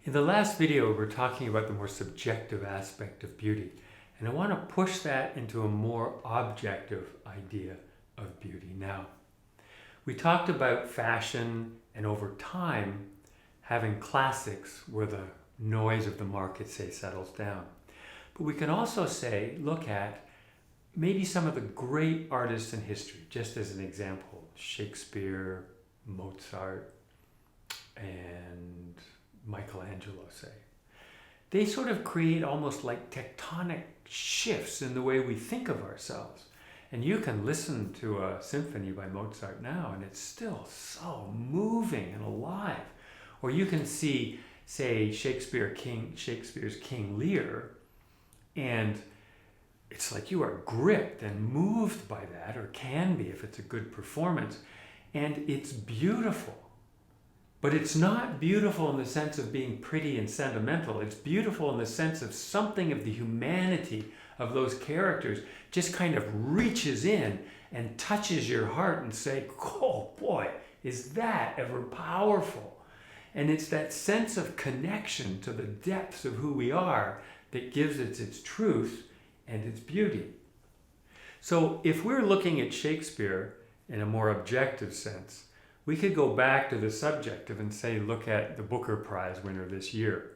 In the last video, we were talking about the more subjective aspect of beauty, and I want to push that into a more objective idea of beauty. Now, we talked about fashion and over time having classics where the noise of the market, say, settles down. But we can also say, look at maybe some of the great artists in history, just as an example, Shakespeare, Mozart, and Michelangelo, say. They sort of create almost like tectonic shifts in the way we think of ourselves. And you can listen to a symphony by Mozart now, and it's still so moving and alive. Or you can see, say, Shakespeare's King Lear, and it's like you are gripped and moved by that, or can be if it's a good performance. And it's beautiful. But it's not beautiful in the sense of being pretty and sentimental. It's beautiful in the sense of something of the humanity of those characters just kind of reaches in and touches your heart and say, oh boy, is that ever powerful? And it's that sense of connection to the depths of who we are that gives it its truth and its beauty. So if we're looking at Shakespeare in a more objective sense, we could go back to the subjective and say, look at the Booker Prize winner this year.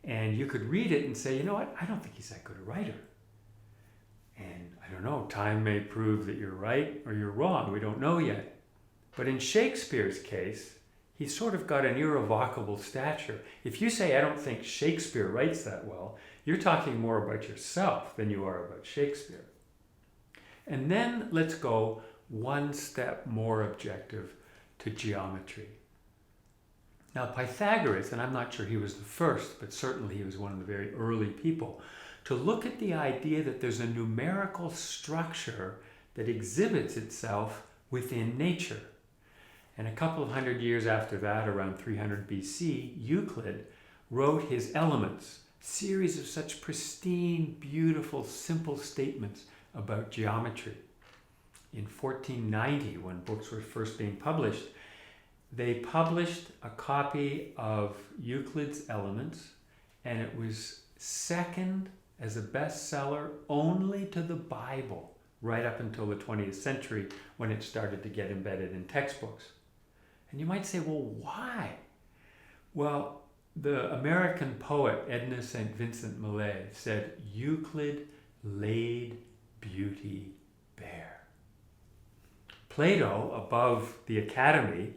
And you could read it and say, you know what, I don't think he's that good a writer. And I don't know, time may prove that you're right or you're wrong. We don't know yet. But in Shakespeare's case, he's sort of got an irrevocable stature. If you say, I don't think Shakespeare writes that well, you're talking more about yourself than you are about Shakespeare. And then let's go one step more objective to geometry. Now Pythagoras, and I'm not sure he was the first, but certainly he was one of the very early people, to look at the idea that there's a numerical structure that exhibits itself within nature. And a couple of hundred years after that, around 300 BC, Euclid wrote his Elements, series of such pristine, beautiful, simple statements about geometry. In 1490, when books were first being published, they published a copy of Euclid's Elements, and it was second as a bestseller only to the Bible, right up until the 20th century when it started to get embedded in textbooks. And you might say, well, why? Well, the American poet Edna St. Vincent Millay said, Euclid laid beauty bare. Plato, above the Academy,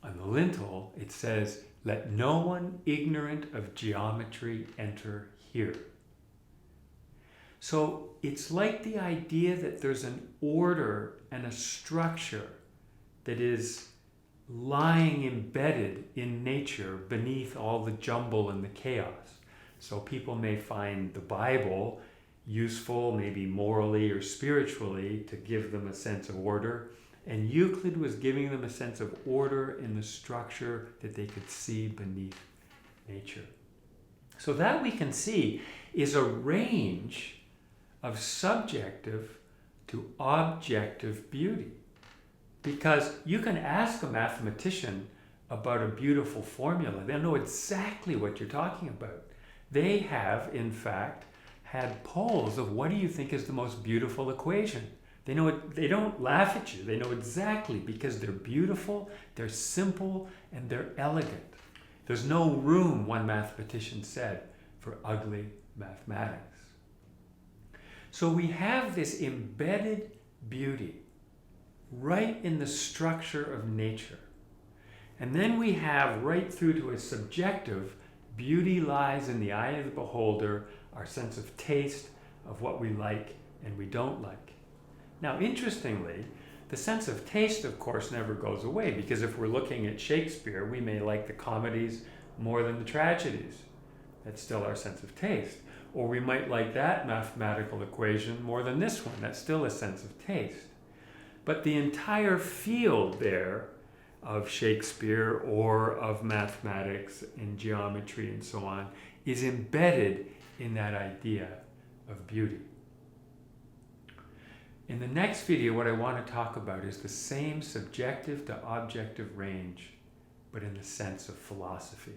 on the lintel, it says, let no one ignorant of geometry enter here. So it's like the idea that there's an order and a structure that is lying embedded in nature beneath all the jumble and the chaos. So people may find the Bible useful, maybe morally or spiritually, to give them a sense of order. And Euclid was giving them a sense of order in the structure that they could see beneath nature. So that we can see is a range of subjective to objective beauty. Because you can ask a mathematician about a beautiful formula. They'll know exactly what you're talking about. They have, in fact, had polls of what do you think is the most beautiful equation. They know it, they don't laugh at you. They know exactly because they're beautiful, they're simple, and they're elegant. There's no room, one mathematician said, for ugly mathematics. So we have this embedded beauty right in the structure of nature. And then we have right through to a subjective, beauty lies in the eye of the beholder, our sense of taste, of what we like and we don't like. Now, interestingly, the sense of taste, of course, never goes away, because if we're looking at Shakespeare, we may like the comedies more than the tragedies. That's still our sense of taste. Or we might like that mathematical equation more than this one. That's still a sense of taste. But the entire field there of Shakespeare or of mathematics and geometry and so on is embedded in that idea of beauty. In the next video, what I want to talk about is the same subjective to objective range, but in the sense of philosophy.